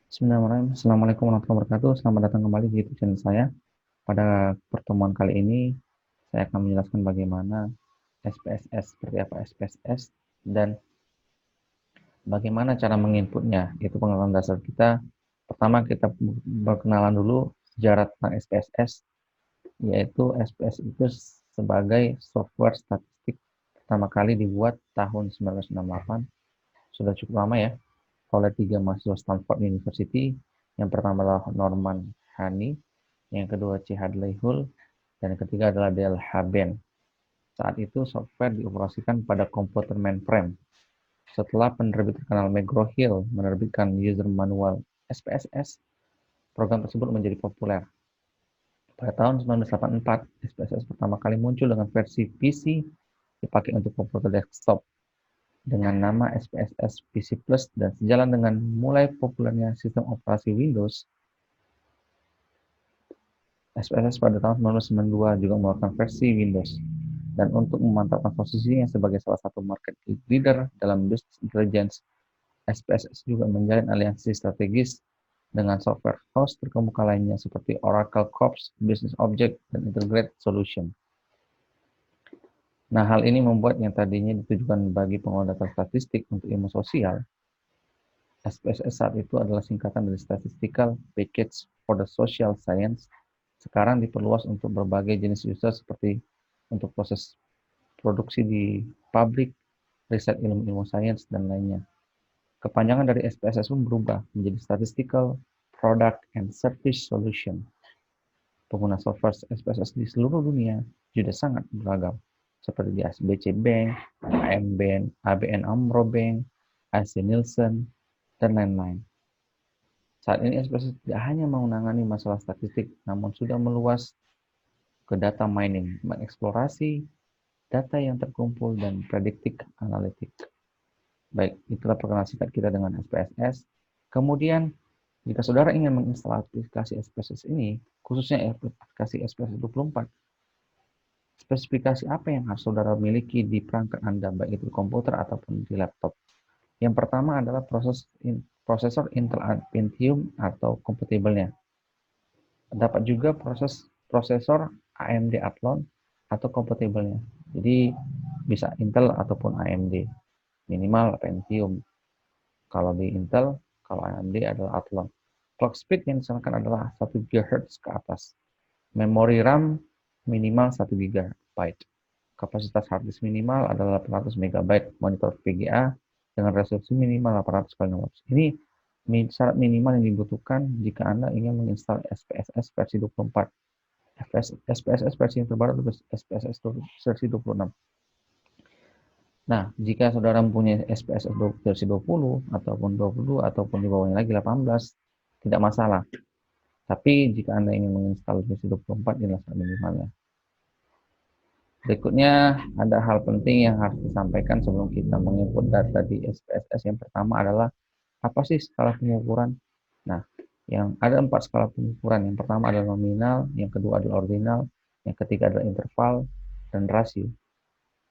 Bismillahirrahmanirrahim. Assalamualaikum warahmatullahi wabarakatuh. Selamat datang kembali di YouTube channel saya. Pada pertemuan kali ini, saya akan menjelaskan bagaimana SPSS, seperti apa SPSS, dan bagaimana cara menginputnya. Itu pengetahuan dasar kita. Pertama, kita berkenalan dulu sejarah tentang SPSS, yaitu SPSS itu sebagai software statistik pertama kali dibuat tahun 1968. Sudah cukup lama ya, oleh 3 mahasiswa Stanford University. Yang pertama adalah Norman Honey, yang kedua C. Hadley Hull, dan yang ketiga adalah Dale Haben. Saat itu software dioperasikan pada komputer mainframe. Setelah penerbit terkenal McGraw-Hill menerbitkan user manual SPSS, program tersebut menjadi populer. Pada tahun 1984, SPSS pertama kali muncul dengan versi PC dipakai untuk komputer desktop dengan nama SPSS PC Plus, dan sejalan dengan mulai populernya sistem operasi Windows, SPSS pada tahun 1992 juga mengeluarkan versi Windows. Dan untuk memantapkan posisinya sebagai salah satu market leader dalam business intelligence, SPSS juga menjalin aliansi strategis dengan software house terkemuka lainnya seperti Oracle Corps, Business Object, dan Integrated Solution. Nah, hal ini membuat yang tadinya ditujukan bagi pengelola data statistik untuk ilmu sosial, SPSS saat itu adalah singkatan dari Statistical Package for the Social Science, sekarang diperluas untuk berbagai jenis user seperti untuk proses produksi di pabrik, riset ilmu-ilmu sains, dan lainnya. Kepanjangan dari SPSS pun berubah menjadi Statistical Product and Service Solution. Pengguna software SPSS di seluruh dunia juga sangat beragam, seperti di ASBC Bank, AM Bank, ABN AMRO Bank, AC Nielsen, dan lain-lain. Saat ini SPSS tidak hanya menangani masalah statistik, namun sudah meluas ke data mining, mengeksplorasi data yang terkumpul, dan prediktif analitik. Baik, itulah perkenalan singkat kita dengan SPSS. Kemudian, jika saudara ingin menginstal aplikasi SPSS ini, khususnya aplikasi SPSS 24, spesifikasi apa yang harus saudara miliki di perangkat Anda, baik itu di komputer ataupun di laptop? Yang pertama adalah prosesor Intel Pentium atau kompatibelnya. Dapat juga prosesor AMD Athlon atau kompatibelnya. Jadi bisa Intel ataupun AMD. Minimal Pentium. Kalau di Intel, kalau AMD adalah Athlon. Clock speed yang disarankan adalah 1 GHz ke atas. Memori RAM minimal 1 GB. Kapasitas hard disk minimal adalah 800 MB. Monitor VGA dengan resolusi minimal 800 x 600. Ini syarat minimal yang dibutuhkan jika Anda ingin menginstal SPSS versi 24. SPSS versi yang terbaru adalah SPSS versi 26. Nah, jika saudara mempunyai SPSS versi 20 ataupun 22 ataupun di bawahnya lagi 18, tidak masalah. Tapi jika Anda ingin menginstal versi 24, inilah syarat minimalnya. Berikutnya, ada hal penting yang harus disampaikan sebelum kita menginput data di SPSS. Yang pertama adalah, apa sih skala pengukuran? Nah, yang ada 4 skala pengukuran. Yang pertama adalah nominal, yang kedua adalah ordinal, yang ketiga adalah interval, dan rasio.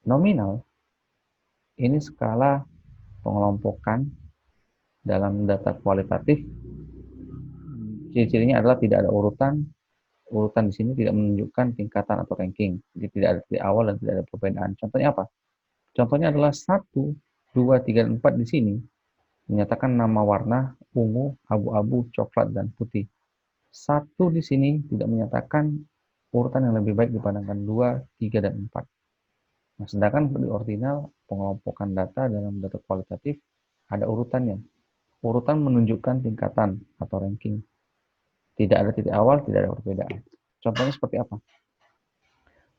Nominal, ini skala pengelompokan dalam data kualitatif. Ciri-cirinya adalah tidak ada urutan. Urutan di sini tidak menunjukkan tingkatan atau ranking. Jadi tidak ada di awal dan tidak ada perbedaan. Contohnya apa? Contohnya adalah 1, 2, 3, dan 4 di sini menyatakan nama warna ungu, abu-abu, coklat, dan putih. 1 di sini tidak menyatakan urutan yang lebih baik dibandingkan 2, 3, dan 4. Nah, sedangkan di ordinal, pengelompokan data dalam data kualitatif ada urutannya. Urutan menunjukkan tingkatan atau ranking. Tidak ada titik awal, tidak ada perbedaan. Contohnya seperti apa?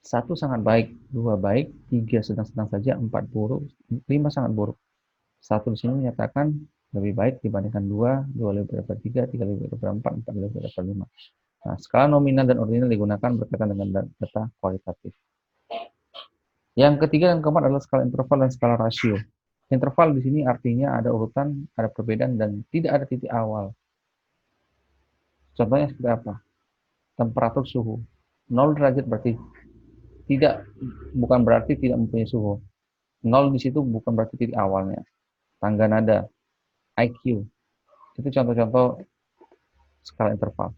1 sangat baik, 2 baik, 3 sedang-sedang saja, 4 buruk, 5 sangat buruk. 1 di sini menyatakan lebih baik dibandingkan 2, 2 lebih daripada 3, 3 lebih daripada 4, 4 lebih daripada 5. Nah, skala nominal dan ordinal digunakan berkaitan dengan data kualitatif. Yang ketiga dan keempat adalah skala interval dan skala rasio. Interval di sini artinya ada urutan, ada perbedaan, dan tidak ada titik awal. Contohnya seperti apa? Temperatur suhu. 0 derajat berarti bukan berarti tidak mempunyai suhu. 0 di situ bukan berarti titik awalnya. Tangga nada, IQ. Itu contoh-contoh skala interval.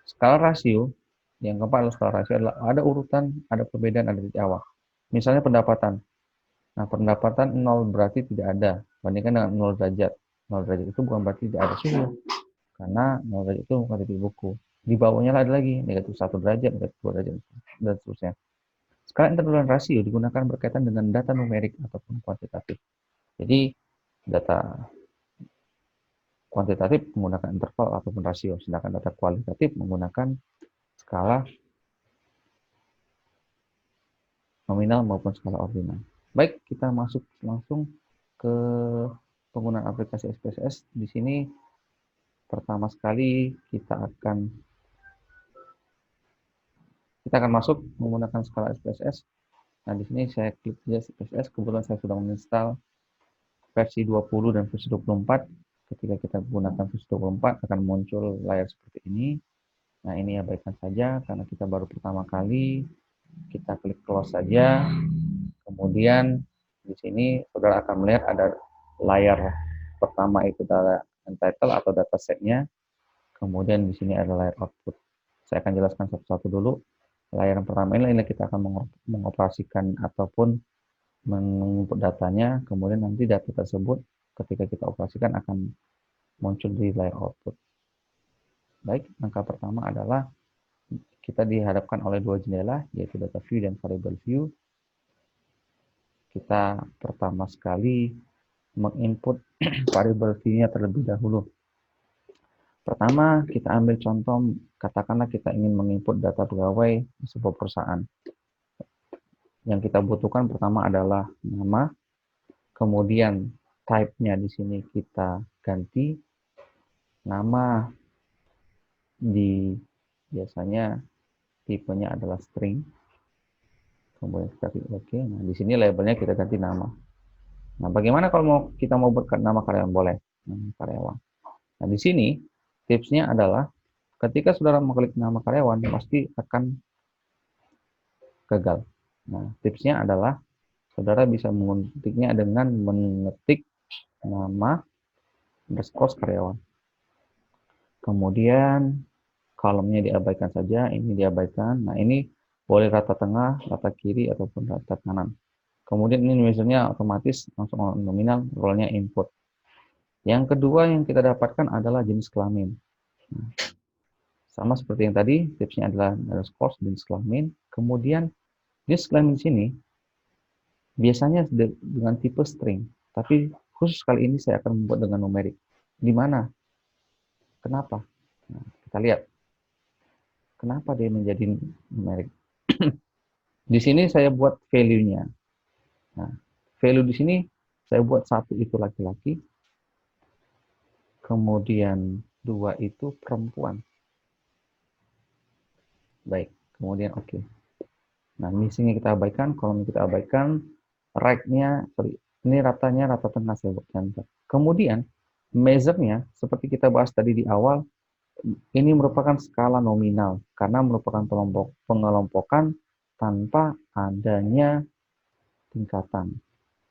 Skala rasio, yang keempat adalah skala rasio adalah ada urutan, ada perbedaan, ada titik awal. Misalnya pendapatan. Nah, pendapatan 0 berarti tidak ada, bandingkan dengan 0 derajat. 0 derajat itu bukan berarti tidak ada suhu, karena 0 derajat itu bukan titik buku. Di bawahnya ada lagi, negatif 1 derajat, negatif 2 derajat, dan seterusnya. Skala interval dan rasio digunakan berkaitan dengan data numerik ataupun kuantitatif. Jadi, data kuantitatif menggunakan interval ataupun rasio, sedangkan data kualitatif menggunakan skala nominal maupun skala ordinal. Baik, kita masuk langsung ke penggunaan aplikasi SPSS. Di sini pertama sekali kita akan masuk menggunakan skala SPSS. Nah, di sini saya klik saja SPSS. Kebetulan saya sudah menginstal versi 20 dan versi 24. Ketika kita menggunakan versi 24 akan muncul layar seperti ini. Nah, ini abaikan saja karena kita baru pertama kali. Kita klik close saja. Kemudian di sini saudara akan melihat ada layar pertama itu adalah entitle atau datasetnya. Kemudian di sini ada layar output. Saya akan jelaskan satu-satu dulu. Layar yang pertama ini kita akan mengoperasikan ataupun menginput datanya. Kemudian nanti data tersebut ketika kita operasikan akan muncul di layar output. Baik, langkah pertama adalah kita dihadapkan oleh dua jendela, yaitu data view dan variable view. Kita pertama sekali menginput variable view-nya terlebih dahulu. Pertama, kita ambil contoh, katakanlah kita ingin menginput data pegawai di sebuah perusahaan. Yang kita butuhkan pertama adalah nama, kemudian type-nya di sini kita ganti, nama biasanya tipenya adalah string, kemudian kita klik OK. Nah, di sini labelnya kita ganti nama. Nah, bagaimana kalau kita mau buat nama karyawan? Boleh, nama karyawan. Nah, di sini tipsnya adalah ketika saudara mengklik nama karyawan, pasti akan gagal. Nah, tipsnya adalah saudara bisa mengetiknya dengan mengetik nama underscore karyawan. Kemudian kolomnya diabaikan saja, ini diabaikan. Nah, ini boleh rata tengah, rata kiri, ataupun rata kanan. Kemudian ini misalnya otomatis langsung nominal, role-nya input. Yang kedua yang kita dapatkan adalah jenis kelamin. Nah, sama seperti yang tadi, tipsnya adalah underscore jenis kelamin. Kemudian jenis kelamin di sini biasanya dengan tipe string, tapi khusus kali ini saya akan membuat dengan numerik. Di mana? Kenapa? Nah, kita lihat. Kenapa dia menjadi numerik? Di sini saya buat value-nya. Nah, value di sini saya buat 1 itu laki-laki, kemudian 2 itu perempuan. Baik, kemudian oke. Nah, missing-nya kita abaikan, kolom kita abaikan, right-nya, ini ratanya rata tengah saya buat center. Kemudian, measure-nya, seperti kita bahas tadi di awal, ini merupakan skala nominal, karena merupakan pengelompokan tanpa adanya tingkatan.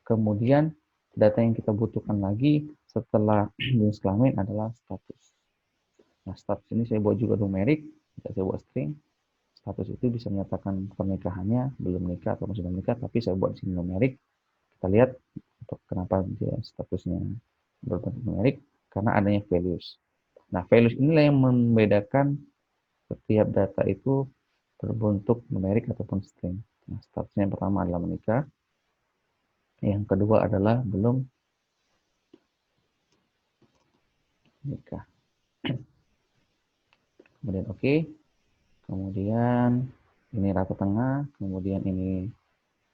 Kemudian, data yang kita butuhkan lagi setelah jenis kelamin adalah status. Nah, status ini saya buat juga numerik, saya buat string. Status itu bisa menyatakan pernikahannya, belum menikah atau sudah menikah, tapi saya buat di sini numerik. Kita lihat kenapa dia statusnya berbentuk numerik, karena adanya values. Nah, values inilah yang membedakan setiap data itu berbentuk numerik ataupun string. Nah, statusnya yang pertama adalah menikah, yang kedua adalah belum menikah. Kemudian oke. Kemudian ini rata tengah, kemudian ini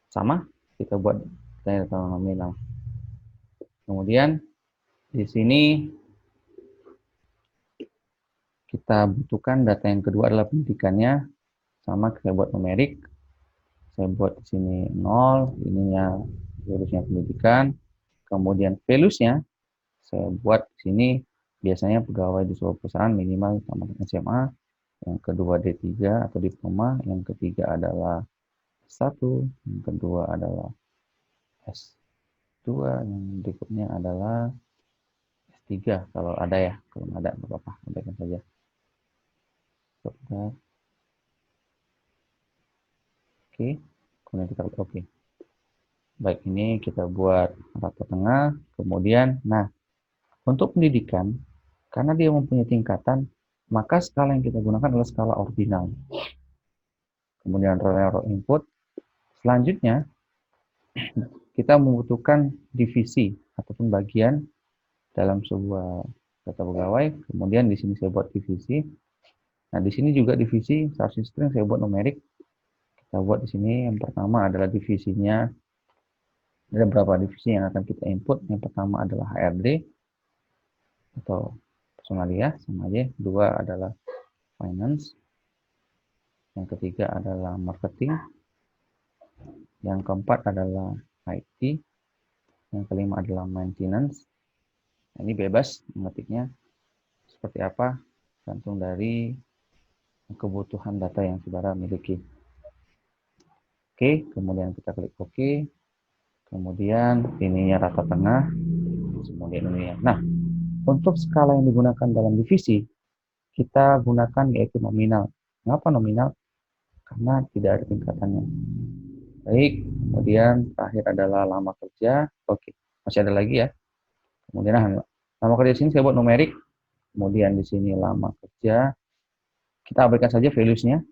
sama, kita buat data nominal. Kemudian di sini kita butuhkan data yang kedua adalah pendidikannya, sama kita buat numerik. Saya buat di sini 0, ininya values-nya pendidikan. Kemudian values-nya saya buat di sini biasanya pegawai di sebuah perusahaan minimal tamat SMA, yang kedua D3 atau diploma, yang ketiga adalah S1, yang kedua adalah S2, yang berikutnya adalah S3 kalau ada ya, kalau nggak ada nggak apa-apa, abaikan saja. Sebentar. Oke, kemudian kita klik oke. Baik, ini kita buat rata tengah, kemudian, nah, untuk pendidikan, karena dia mempunyai tingkatan, maka skala yang kita gunakan adalah skala ordinal. Kemudian row input, selanjutnya kita membutuhkan divisi ataupun bagian dalam sebuah data pegawai. Kemudian di sini saya buat divisi. Nah, di sini juga divisi substring string saya buat numerik. Kita buat di sini yang pertama adalah divisinya. Ada beberapa divisi yang akan kita input. Yang pertama adalah HRD atau personalia sama aja. Dua adalah finance. Yang ketiga adalah marketing. Yang keempat adalah IT. Yang kelima adalah maintenance. Nah, ini bebas mengetiknya seperti apa, tergantung dari kebutuhan data yang saudara miliki. Oke, kemudian kita klik OK. Kemudian ininya rata tengah. Kemudian ininya. Nah, untuk skala yang digunakan dalam divisi, kita gunakan yaitu nominal. Mengapa nominal? Karena tidak ada tingkatannya. Baik, kemudian terakhir adalah lama kerja. Oke, masih ada lagi ya. Kemudian lama kerja di sini saya buat numerik. Kemudian di sini lama kerja. Kita abaikan saja values-nya.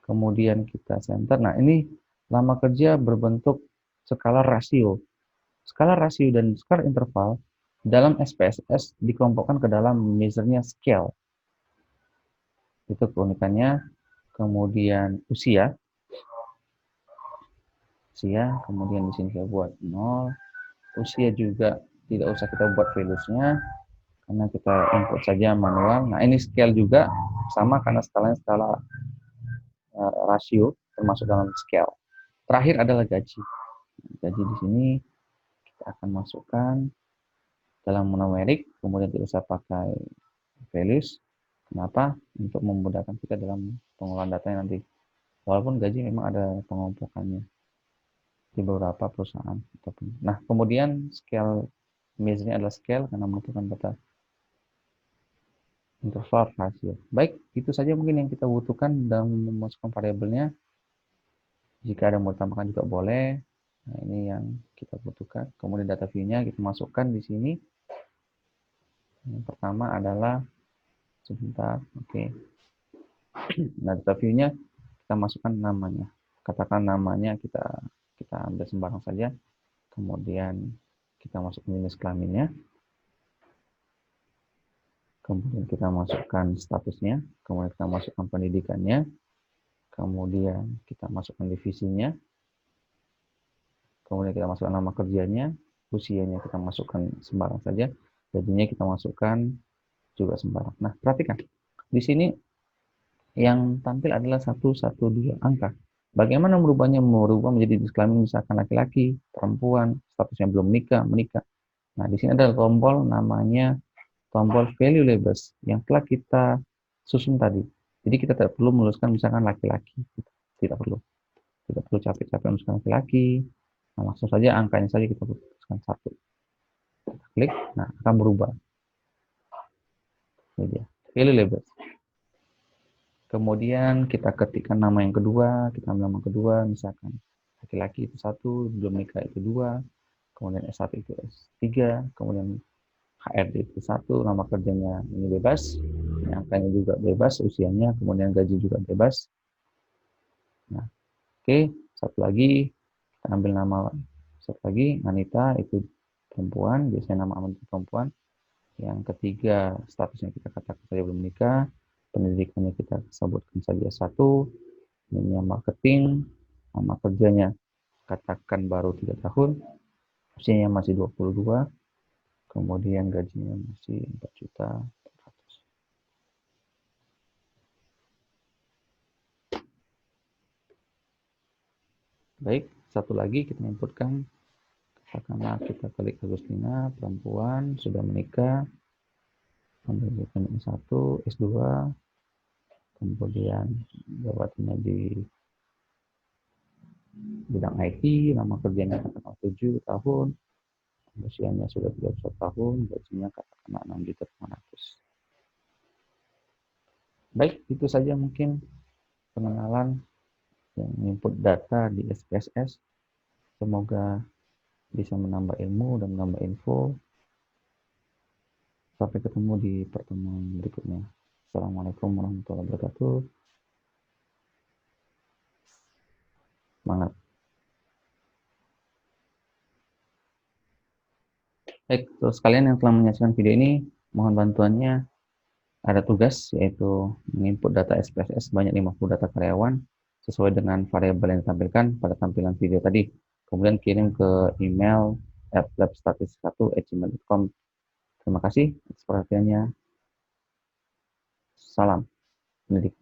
Kemudian kita center. Nah, ini lama kerja berbentuk skala rasio. Skala rasio dan skala interval dalam SPSS dikelompokkan ke dalam measure-nya scale. Itu keunikannya. Kemudian usia, kemudian di sini saya buat 0. Usia juga tidak usah kita buat values-nya karena kita input saja manual. Nah, ini scale juga sama karena skalanya skala rasio termasuk dalam scale. Terakhir adalah gaji. Gaji di sini kita akan masukkan dalam numerik, kemudian tidak usah pakai values. Kenapa? Untuk memudahkan kita dalam pengolahan datanya nanti. Walaupun gaji memang ada pengumpulannya di beberapa perusahaan. Nah, kemudian scale, measure-nya adalah scale karena membutuhkan data interval rasio. Baik, itu saja mungkin yang kita butuhkan dalam memasukkan variabelnya. Jika ada yang mau ditambahkan juga boleh. Nah, ini yang kita butuhkan. Kemudian data view-nya kita masukkan di sini. Yang pertama adalah sebentar, oke. Nah, data view-nya kita masukkan namanya. Katakan namanya kita ambil sembarang saja. Kemudian kita masukkan jenis kelaminnya. Kemudian kita masukkan statusnya. Kemudian kita masukkan pendidikannya. Kemudian kita masukkan divisinya. Kemudian kita masukkan nama kerjanya. Usianya kita masukkan sembarang saja. Gajinya kita masukkan juga sembarang. Nah, perhatikan. Di sini yang tampil adalah 112 angka. Bagaimana merubahnya? Merubah menjadi jenis kelamin misalkan laki-laki, perempuan, statusnya belum menikah, menikah. Nah, di sini ada tombol namanya tombol value labels yang telah kita susun tadi. Jadi kita tidak perlu menuliskan misalkan laki-laki. Tidak perlu. Tidak perlu capek-capek menuliskan laki-laki. Nah, langsung saja angkanya saja kita tuliskan 1. Kita klik, nah akan berubah. Ini dia, value labels. Kemudian kita ketikkan nama yang kedua, kita ambil nama kedua, misalkan laki-laki itu 1, belum nikah itu 2, kemudian S1 itu S3, kemudian HRD itu 1, nama kerjanya ini bebas, ini angkanya juga bebas, usianya, kemudian gaji juga bebas. Nah, oke, satu lagi, kita ambil nama, satu lagi, Anita itu perempuan, biasanya nama Anita perempuan. Yang ketiga, statusnya kita katakan saja belum menikah, pendidikannya kita sebutkan saja 1, ini marketing, nama kerjanya katakan baru 3 tahun, usianya masih 22, kemudian gajinya masih 4 juta. Baik, satu lagi kita inputkan, katakanlah kita klik Agustina, perempuan, sudah menikah, pendidikan S1, S2, kemudian jabatannya di bidang IT, nama kerjanya katakanlah 7 tahun, Usianya sudah 31 tahun, gajinya katakanlah 6.500.000. Baik, itu saja mungkin pengenalan yang input data di SPSS. Semoga bisa menambah ilmu dan menambah info. Sampai ketemu di pertemuan berikutnya. Assalamualaikum warahmatullahi wabarakatuh. Semangat. Baik, terus kalian yang telah menyaksikan video ini, mohon bantuannya. Ada tugas, yaitu menginput data SPSS sebanyak 50 data karyawan sesuai dengan variabel yang ditampilkan pada tampilan video tadi. Kemudian kirim ke email @labstatistik1@gmail.com. Terima kasih atas perhatiannya. Salam pendidik.